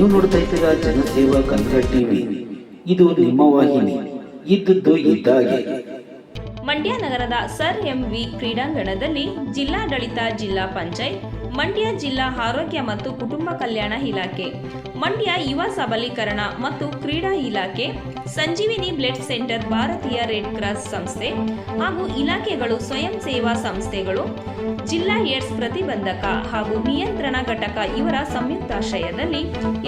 ನೀವು ನೋಡ್ತಾ ಇದ್ದೀರಾ ಜನಸೇವಾ ಕನ್ನಡ ಟಿವಿ. ಇದು ನಿಮ್ಮ ವಾಹಿನಿ. ಇದ್ದದ್ದು ಇದ್ದಾಗೆ. ಮಂಡ್ಯ ನಗರದ ಸರ್ ಎಂವಿ ಕ್ರೀಡಾಂಗಣದಲ್ಲಿ ಜಿಲ್ಲಾಡಳಿತ, ಜಿಲ್ಲಾ ಪಂಚಾಯತ್, ಮಂಡ್ಯ ಜಿಲ್ಲಾ ಆರೋಗ್ಯ ಮತ್ತು ಕುಟುಂಬ ಕಲ್ಯಾಣ ಇಲಾಖೆ, ಮಂಡ್ಯ ಯುವ ಸಬಲೀಕರಣ ಮತ್ತು ಕ್ರೀಡಾ ಇಲಾಖೆ, ಸಂಜೀವಿನಿ ಬ್ಲಡ್ ಸೆಂಟರ್, ಭಾರತೀಯ ರೆಡ್ ಕ್ರಾಸ್ ಸಂಸ್ಥೆ ಹಾಗೂ ಇಲಾಖೆಗಳು, ಸ್ವಯಂ ಸೇವಾ ಸಂಸ್ಥೆಗಳು, ಜಿಲ್ಲಾ ಏಡ್ಸ್ ಪ್ರತಿಬಂಧಕ ಹಾಗೂ ನಿಯಂತ್ರಣ ಘಟಕ ಇವರ ಸಂಯುಕ್ತಾಶ್ರಯದಲ್ಲಿ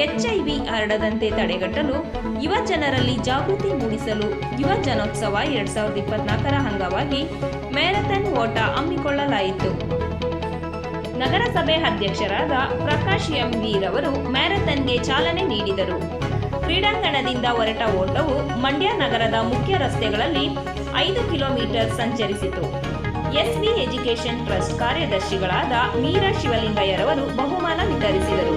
HIV ಹರಡದಂತೆ ತಡೆಗಟ್ಟಲು ಯುವ ಜನರಲ್ಲಿ ಜಾಗೃತಿ ಮೂಡಿಸಲು ಯುವ ಜನೋತ್ಸವ 2024ರ ಅಂಗವಾಗಿ ಮ್ಯಾರಥಾನ್ ಓಟ ಹಮ್ಮಿಕೊಳ್ಳಲಾಯಿತು. ನಗರಸಭೆ ಅಧ್ಯಕ್ಷರಾದ ಪ್ರಕಾಶ್ ಎಂವಿ ರವರು ಮ್ಯಾರಥಾನ್ಗೆ ಚಾಲನೆ ನೀಡಿದರು. ಕ್ರೀಡಾಂಗಣದಿಂದ ಹೊರಟ ಓಟವು ಮಂಡ್ಯ ನಗರದ ಮುಖ್ಯ ರಸ್ತೆಗಳಲ್ಲಿ 5 ಕಿಲೋಮೀಟರ್ ಸಂಚರಿಸಿತು. ಎಸ್ವಿ ಎಜುಕೇಷನ್ ಟ್ರಸ್ಟ್ ಕಾರ್ಯದರ್ಶಿಗಳಾದ ಮೀರಾ ಶಿವಲಿಂಗಯ್ಯರವರು ಬಹುಮಾನ ವಿತರಿಸಿದರು.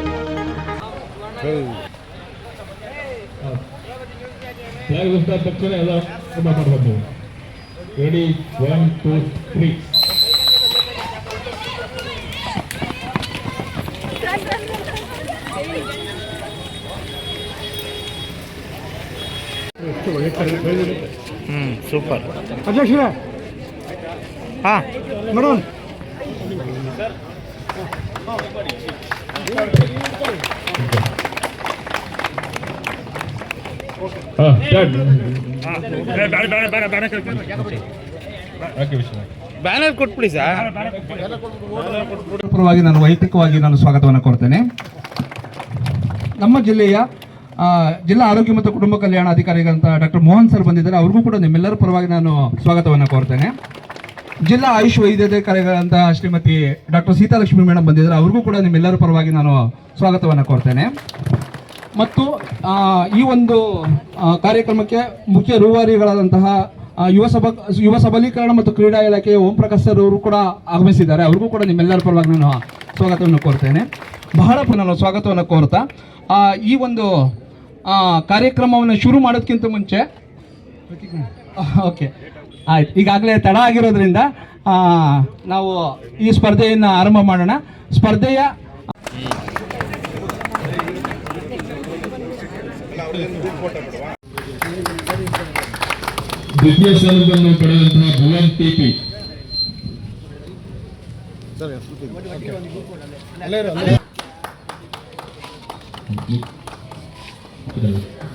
ಸೂಪರ್ ಅಧ್ಯಕ್ಷ. ಹಾಂ ಮೇಡಮ್. ಬ್ಯಾನರ್ ಕೊಟ್ಬಿಡಿ ಸರ್. ಪರವಾಗಿ ನಾನು ವೈಯಕ್ತಿಕವಾಗಿ ಸ್ವಾಗತವನ್ನು ಕೋರ್ತೇನೆ. ನಮ್ಮ ಜಿಲ್ಲೆಯ ಜಿಲ್ಲಾ ಆರೋಗ್ಯ ಮತ್ತು ಕುಟುಂಬ ಕಲ್ಯಾಣ ಅಧಿಕಾರಿಗಳಂತ ಡಾಕ್ಟರ್ ಮೋಹನ್ ಸರ್ ಬಂದಿದ್ದಾರೆ. ಅವ್ರಿಗೂ ಕೂಡ ನಿಮ್ಮೆಲ್ಲರ ಪರವಾಗಿ ನಾನು ಸ್ವಾಗತವನ್ನು ಕೋರ್ತೇನೆ. ಜಿಲ್ಲಾ ಆಯುಷ್ ವೈದ್ಯಾಧಿಕಾರಿಗಳಂತ ಶ್ರೀಮತಿ ಡಾಕ್ಟರ್ ಸೀತಾಲಕ್ಷ್ಮಿ ಮೇಡಮ್ ಬಂದಿದ್ದಾರೆ. ಅವ್ರಿಗೂ ಕೂಡ ನಿಮ್ಮೆಲ್ಲರ ಪರವಾಗಿ ನಾನು ಸ್ವಾಗತವನ್ನು ಕೋರ್ತೇನೆ. ಮತ್ತು ಈ ಒಂದು ಕಾರ್ಯಕ್ರಮಕ್ಕೆ ಮುಖ್ಯ ರೂವಾರಿಗಳಾದಂತಹ ಯುವ ಸಬಲೀಕರಣ ಮತ್ತು ಕ್ರೀಡಾ ಇಲಾಖೆಯ ಓಂ ಪ್ರಕಾಶ್ ಸರ್ ಅವರು ಕೂಡ ಆಗಮಿಸಿದ್ದಾರೆ. ಅವ್ರಿಗೂ ಕೂಡ ನಿಮ್ಮೆಲ್ಲರ ಪರವಾಗಿ ನಾನು ಸ್ವಾಗತವನ್ನು ಕೋರ್ತೇನೆ. ಬಹಳ ನಾನು ಸ್ವಾಗತವನ್ನು ಕೋರ್ತಾ ಈ ಒಂದು ಕಾರ್ಯಕ್ರಮವನ್ನು ಶುರು ಮಾಡೋದಕ್ಕಿಂತ ಮುಂಚೆ ಓಕೆ ಆಯ್ತು, ಈಗಾಗಲೇ ತಡ ಆಗಿರೋದ್ರಿಂದ ನಾವು ಈ ಸ್ಪರ್ಧೆಯನ್ನು ಆರಂಭ ಮಾಡೋಣ. ಸ್ಪರ್ಧೆಯ ದ್ವಿತೀಯ ಸ್ಥಾನವನ್ನು ಪಡೆದಂತಹ Bhuvan TP.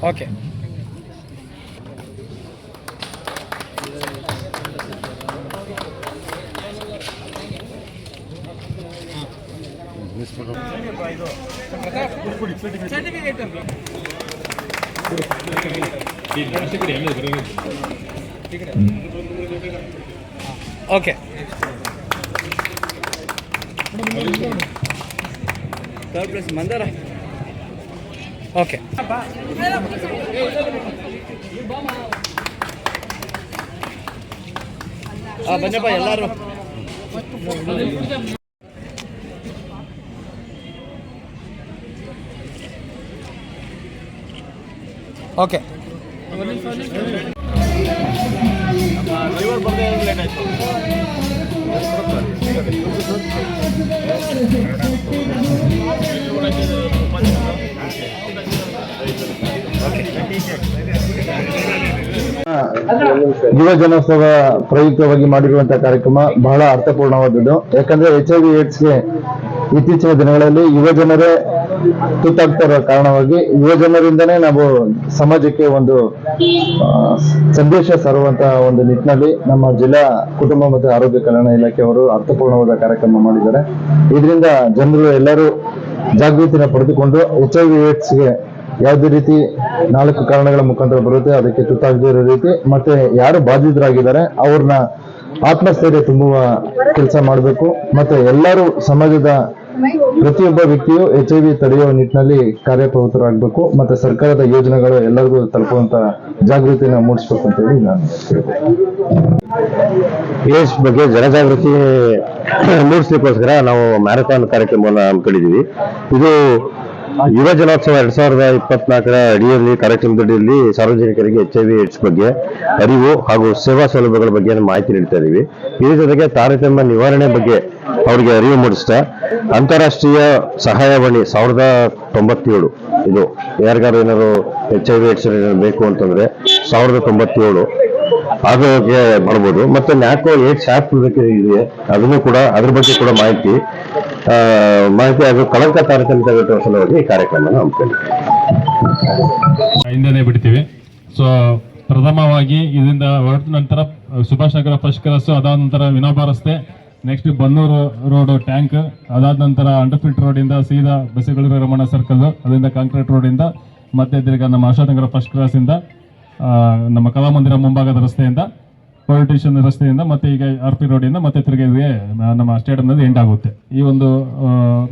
Okay. Okay. Third place Mandara. Okay. ಬನ್ನಪ್ಪ ಎಲ್ಲರೂ. ಓಕೆ. ಯುವ ಜನೋತ್ಸವ ಪ್ರಯುಕ್ತವಾಗಿ ಮಾಡಿರುವಂತಹ ಕಾರ್ಯಕ್ರಮ ಬಹಳ ಅರ್ಥಪೂರ್ಣವಾದದ್ದು. ಯಾಕಂದ್ರೆ HIV ಏಡ್ಸ್ಗೆ ಇತ್ತೀಚಿನ ದಿನಗಳಲ್ಲಿ ಯುವ ಜನರೇ ತುತ್ತಾಗ್ತಾ ಇರೋ ಕಾರಣವಾಗಿ ಯುವ ಜನರಿಂದನೇ ನಾವು ಸಮಾಜಕ್ಕೆ ಒಂದು ಸಂದೇಶ ಸಾರುವಂತಹ ಒಂದು ನಿಟ್ಟಿನಲ್ಲಿ ನಮ್ಮ ಜಿಲ್ಲಾ ಕುಟುಂಬ ಮತ್ತು ಆರೋಗ್ಯ ಕಲ್ಯಾಣ ಇಲಾಖೆಯವರು ಅರ್ಥಪೂರ್ಣವಾದ ಕಾರ್ಯಕ್ರಮ ಮಾಡಿದ್ದಾರೆ. ಇದರಿಂದ ಜನರು ಎಲ್ಲರೂ ಜಾಗೃತಿನ ಪಡೆದುಕೊಂಡು HIV ಏಡ್ಸ್ಗೆ ಯಾವುದೇ ರೀತಿ 4 ಕಾರಣಗಳ ಮುಖಾಂತರ ಬರುತ್ತೆ, ಅದಕ್ಕೆ ತುತ್ತಾಗದಿರೋ ರೀತಿ ಮತ್ತೆ ಯಾರು ಬಾಧಿತರಾಗಿದ್ದಾರೆ ಅವ್ರನ್ನ ಆತ್ಮಸ್ಥೈರ್ಯ ತುಂಬುವ ಕೆಲಸ ಮಾಡಬೇಕು. ಮತ್ತೆ ಎಲ್ಲರೂ ಸಮಾಜದ ಪ್ರತಿಯೊಬ್ಬ ವ್ಯಕ್ತಿಯು HIV ತಡೆಯುವ ನಿಟ್ಟಿನಲ್ಲಿ ಕಾರ್ಯಪ್ರವೃತ್ತರಾಗಬೇಕು. ಮತ್ತೆ ಸರ್ಕಾರದ ಯೋಜನೆಗಳು ಎಲ್ಲರಿಗೂ ತಲುಪುವಂತ ಜಾಗೃತಿನ ಮೂಡಿಸಬೇಕು ಅಂತ ಹೇಳಿ ನಾನು ಏಡ್ಸ್ ಬಗ್ಗೆ ಜನಜಾಗೃತಿ ಮೂಡಿಸ್ಲಿಕ್ಕೋಸ್ಕರ ನಾವು ಮ್ಯಾರಥಾನ್ ಕಾರ್ಯಕ್ರಮವನ್ನು ಹಮ್ಮಿಕೊಂಡಿದ್ದೀವಿ. ಇದು ಯುವ ಜನೋತ್ಸವ 2024ರ ಅಡಿಯಲ್ಲಿ ಕಾರ್ಯಕ್ರಮದಡಿಯಲ್ಲಿ ಸಾರ್ವಜನಿಕರಿಗೆ HIV ಏಡ್ಸ್ ಬಗ್ಗೆ ಅರಿವು ಹಾಗೂ ಸೇವಾ ಸೌಲಭ್ಯಗಳ ಬಗ್ಗೆ ಮಾಹಿತಿ ನೀಡ್ತಾ ಇದ್ದೀವಿ. ಇದರ ಜೊತೆಗೆ ತಾರತಮ್ಯ ನಿವಾರಣೆ ಬಗ್ಗೆ ಅವರಿಗೆ ಅರಿವು ಮೂಡಿಸ್ತಾ ಅಂತಾರಾಷ್ಟ್ರೀಯ ಸಹಾಯವಾಣಿ 1097 ಇದು ಯಾರಿಗಾರು ಏನಾದ್ರು HIV AIDS ಬೇಕು ಅಂತಂದ್ರೆ 1097 ಆಗೋಕ್ಕೆ ಮಾಡ್ಬೋದು. ಮತ್ತೆ ನ್ಯಾಕೋ ಏಡ್ಸ್ ಆ್ಯಪ್ ಇದೆ, ಅದನ್ನು ಕೂಡ ಅದ್ರ ಬಗ್ಗೆ ಕೂಡ ಮಾಹಿತಿ ಹಾಗೂ ಕಳಂಕ ತಾರತಮ್ಯ ತಡೆಗಟ್ಟುವ ಸಲುವಾಗಿ ಈ ಕಾರ್ಯಕ್ರಮನ ಹಮ್ಮಿಕೊಂಡಿದ್ದೀವಿ. ಹಿಂದೆನೆ ಬಿಡ್ತೀವಿ. ಸೊ ಪ್ರಥಮವಾಗಿ ಇದರಿಂದ ಹೊರಟ ನಂತರ ಸುಭಾಷ್ ನಗರ ಫಸ್ಟ್ ಕ್ರಾಸ್, ಅದಾದ ನಂತರ ವಿನೋಬ ರಸ್ತೆ, ನೆಕ್ಸ್ಟ್ ಬನ್ನೂರು ರೋಡ್ ಟ್ಯಾಂಕ್, ಅದಾದ ನಂತರ ಅಂಡರ್ಫಿಲ್ಟ್ ರೋಡಿಂದ ಸೀದಾ ಬಸವಗಳಿರೋ ರಮಣ ಸರ್ಕಲ್, ಅದರಿಂದ ಕಾಂಕ್ರೀಟ್ ರೋಡಿಂದ ಮತ್ತೆ ತಿರ್ಗಾ ನಮ್ಮ ಅಶೋಕ್ ನಗರ ಫಸ್ಟ್ ಕ್ರಾಸಿಂದ ನಮ್ಮ ಕಲಾಮಂದಿರ ಮುಂಭಾಗದ ರಸ್ತೆಯಿಂದ, ಪೊಲೀಸ್ ಸ್ಟೇಷನ್ ರಸ್ತೆಯಿಂದ, ಮತ್ತೆ ಈಗ RP ರೋಡಿಂದ ಮತ್ತೆ ತಿರ್ಗಿ ನಮ್ಮ ಸ್ಟೇಡಿಯಂನಲ್ಲಿ ಎಂಡ್ ಆಗುತ್ತೆ. ಈ ಒಂದು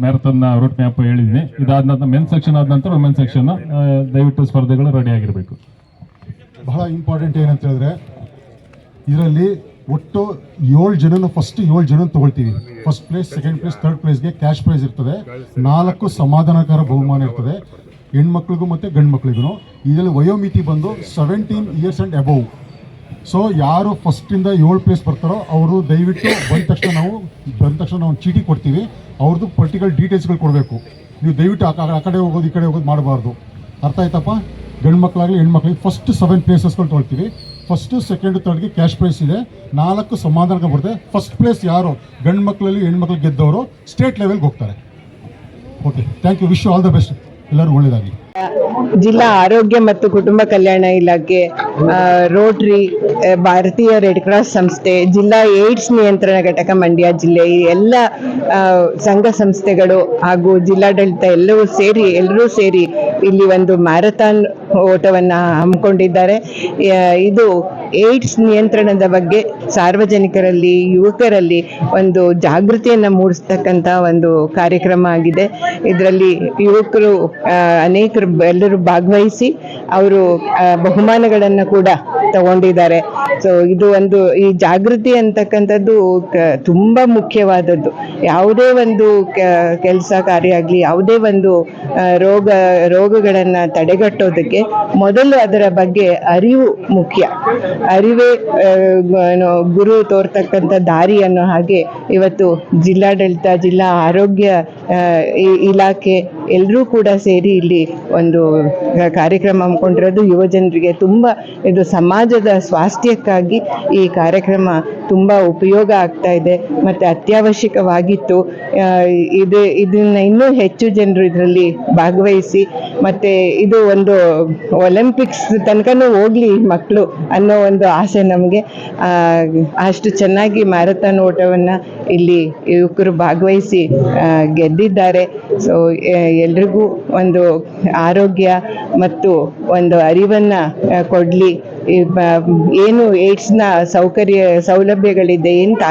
ಮ್ಯಾರಥಾನ್ ರೂಟ್ ಮ್ಯಾಪ್ ಹೇಳಿದ್ದೀನಿ. ಇದಾದ ನಂತರ ಮೆನ್ ಸೆಕ್ಷನ್ ಆದ ನಂತರ ವುಮೆನ್ ಸೆಕ್ಷನ್, ದಯವಿಟ್ಟು ಸ್ಪರ್ಧೆಗಳು ರೆಡಿ ಆಗಿರಬೇಕು. ಬಹಳ ಇಂಪಾರ್ಟೆಂಟ್ ಏನಂತ ಹೇಳಿದ್ರೆ, ಇದರಲ್ಲಿ ಒಟ್ಟು 7 ಜನ ತಗೊಳ್ತೀವಿ. First place, second place, third ಪ್ಲೇಸ್ಗೆ ಕ್ಯಾಶ್ ಪ್ರೈಸ್ ಇರ್ತದೆ. 4 ಸಮಾಧಾನಕರ ಬಹುಮಾನ ಇರ್ತದೆ, ಹೆಣ್ಮಕ್ಳಿಗೂ ಮತ್ತು ಗಂಡು ಮಕ್ಳಿಗೂ. ಇದರಲ್ಲಿ ವಯೋಮಿತಿ ಬಂದು 17 years ಆ್ಯಂಡ್ ಅಬೌವ್. ಸೊ ಯಾರು ಫಸ್ಟಿಂದ 7 ಪ್ಲೇಸ್ ಬರ್ತಾರೋ ಅವರು ದಯವಿಟ್ಟು ಬಂದ ತಕ್ಷಣ ನಾವು ಚೀಟಿ ಕೊಡ್ತೀವಿ. ಅವ್ರದ್ದು ಪರ್ಟಿಕ್ಯುಲರ್ ಡೀಟೇಲ್ಸ್ಗಳು ಕೊಡಬೇಕು. ನೀವು ದಯವಿಟ್ಟು ಆ ಕಡೆ ಹೋಗೋದು ಈ ಕಡೆ ಹೋಗೋದು ಮಾಡಬಾರ್ದು. ಅರ್ಥ ಆಯ್ತಪ್ಪ? ಗಂಡು ಮಕ್ಕಳಾಗಲಿ ಹೆಣ್ಮಕ್ಳಿಗೆ ಫಸ್ಟ್ 7 ಪ್ಲೇಸಸ್ಗಳು ತೊಗೊಳ್ತೀವಿ. ಫಸ್ಟು, ಸೆಕೆಂಡ್, ಥರ್ಡ್ಗೆ ಕ್ಯಾಶ್ ಪ್ರೈಸ್ ಇದೆ. 4 ಸಮಾಧಾನಕ್ಕೆ ಬರುತ್ತೆ. ಫಸ್ಟ್ ಪ್ಲೇಸ್ ಯಾರು ಗಂಡು ಮಕ್ಕಳಲ್ಲಿ ಹೆಣ್ಮಕ್ಳಿಗೆ ಗೆದ್ದವರು ಸ್ಟೇಟ್ ಲೆವೆಲ್ಗೆ ಹೋಗ್ತಾರೆ. Okay, thank you. Wish you all the best. ಎಲ್ಲರೂ ಒಳ್ಳೆಯದಾಗಿ. ಜಿಲ್ಲಾ ಆರೋಗ್ಯ ಮತ್ತು ಕುಟುಂಬ ಕಲ್ಯಾಣ ಇಲಾಖೆ, ರೋಟರಿ, ಭಾರತೀಯ ರೆಡ್ ಕ್ರಾಸ್ ಸಂಸ್ಥೆ, ಜಿಲ್ಲಾ ಏಡ್ಸ್ ನಿಯಂತ್ರಣ ಘಟಕ ಮಂಡ್ಯ ಜಿಲ್ಲೆ, ಈ ಎಲ್ಲ ಸಂಘ ಸಂಸ್ಥೆಗಳು ಹಾಗೂ ಜಿಲ್ಲಾಡಳಿತ ಎಲ್ಲರೂ ಸೇರಿ ಇಲ್ಲಿ ಒಂದು ಮ್ಯಾರಥಾನ್ ಓಟವನ್ನು ಹಮ್ಮಿಕೊಂಡಿದ್ದಾರೆ. ಇದು ಏಡ್ಸ್ ನಿಯಂತ್ರಣದ ಬಗ್ಗೆ ಸಾರ್ವಜನಿಕರಲ್ಲಿ, ಯುವಕರಲ್ಲಿ ಒಂದು ಜಾಗೃತಿಯನ್ನು ಮೂಡಿಸ್ತಕ್ಕಂಥ ಒಂದು ಕಾರ್ಯಕ್ರಮ ಆಗಿದೆ. ಇದರಲ್ಲಿ ಯುವಕರು ಎಲ್ಲರೂ ಭಾಗವಹಿಸಿ ಅವರು ಬಹುಮಾನಗಳನ್ನು ಕೂಡ ತಗೊಂಡಿದ್ದಾರೆ. ಸೊ ಇದು ಈ ಜಾಗೃತಿ ಅಂತಕ್ಕಂಥದ್ದು ತುಂಬ ಮುಖ್ಯವಾದದ್ದು. ಯಾವುದೇ ಒಂದು ಕೆಲಸ ಕಾರ್ಯ ಆಗಲಿ, ಯಾವುದೇ ಒಂದು ರೋಗಗಳನ್ನು ತಡೆಗಟ್ಟೋದಕ್ಕೆ ಮೊದಲು ಅದರ ಬಗ್ಗೆ ಅರಿವು ಮುಖ್ಯ. ಅರಿವೇ ಗುರು ತೋರ್ತಕ್ಕಂಥ ದಾರಿ ಅನ್ನೋ ಹಾಗೆ ಇವತ್ತು ಜಿಲ್ಲಾಡಳಿತ, ಜಿಲ್ಲಾ ಆರೋಗ್ಯ ಇಲಾಖೆ ಎಲ್ಲರೂ ಕೂಡ ಸೇರಿ ಇಲ್ಲಿ ಒಂದು ಕಾರ್ಯಕ್ರಮ ಹಮ್ಮಿಕೊಂಡಿರೋದು ಯುವ ಜನರಿಗೆ ತುಂಬ ಇದು ಸಮಾಜದ ಸ್ವಾಸ್ಥ್ಯಕ್ಕಾಗಿ ಈ ಕಾರ್ಯಕ್ರಮ ತುಂಬ ಉಪಯೋಗ ಆಗ್ತಾ ಇದೆ ಮತ್ತು ಅತ್ಯವಶ್ಯಕವಾಗಿತ್ತು. ಇದನ್ನ ಇನ್ನೂ ಹೆಚ್ಚು ಜನರು ಇದರಲ್ಲಿ ಭಾಗವಹಿಸಿ ಮತ್ತು ಇದು ಒಂದು ಒಲಿಂಪಿಕ್ಸ್ ತನಕನೂ ಹೋಗ್ಲಿ ಮಕ್ಕಳು ಅನ್ನೋ ಒಂದು ಆಸೆ ನಮಗೆ. ಅಷ್ಟು ಚೆನ್ನಾಗಿ ಮ್ಯಾರಥಾನ್ ಓಟವನ್ನು ಇಲ್ಲಿ ಯುವಕರು ಭಾಗವಹಿಸಿ ಗೆದ್ದಿದ್ದಾರೆ. ಸೊ ಎಲ್ರಿಗೂ ಒಂದು ಆರೋಗ್ಯ ಮತ್ತು ಒಂದು ಅರಿವನ್ನು ಕೊಡಲಿ. ಏನು ಏಡ್ಸ್ನ ಸೌಲಭ್ಯಗಳಿದೆ ಅಂತ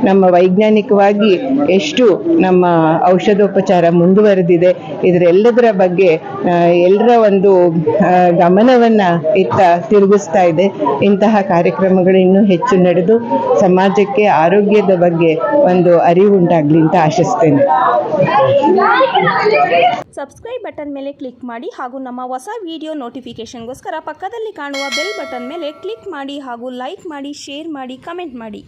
ನಮ್ಮ ವೈಜ್ಞಾನಿಕವಾಗಿ ಎಷ್ಟು ನಮ್ಮ ಔಷಧೋಪಚಾರ ಮುಂದುವರೆದಿದೆ, ಇದರೆಲ್ಲದರ ಬಗ್ಗೆ ಎಲ್ಲರ ಒಂದು ಗಮನವನ್ನು ತಿರುಗಿಸ್ತಾ ಇದೆ. ಇಂತಹ ಕಾರ್ಯಕ್ರಮಗಳು ಇನ್ನೂ ಹೆಚ್ಚು ನಡೆದು ಸಮಾಜಕ್ಕೆ ಆರೋಗ್ಯದ ಬಗ್ಗೆ ಒಂದು ಅರಿವು ಉಂಟಾಗಲಿ ಅಂತ ಆಶಿಸ್ತೇನೆ. ಸಬ್ಸ್ಕ್ರೈಬ್ ಬಟನ್ ಮೇಲೆ ಕ್ಲಿಕ್ ಮಾಡಿ ಹಾಗೂ ನಮ್ಮ ಹೊಸ ವಿಡಿಯೋ ನೋಟಿಫಿಕೇಶನ್ಗೋಸ್ಕರ ಪಕ್ಕದಲ್ಲಿ ಕಾಣುವ ಬೆಲ್ ಬಟನ್ ಮೇಲೆ ಕ್ಲಿಕ್ ಮಾಡಿ ಹಾಗೂ ಲೈಕ್ ಮಾಡಿ, ಶೇರ್ ಮಾಡಿ, ಕಮೆಂಟ್ ಮಾಡಿ.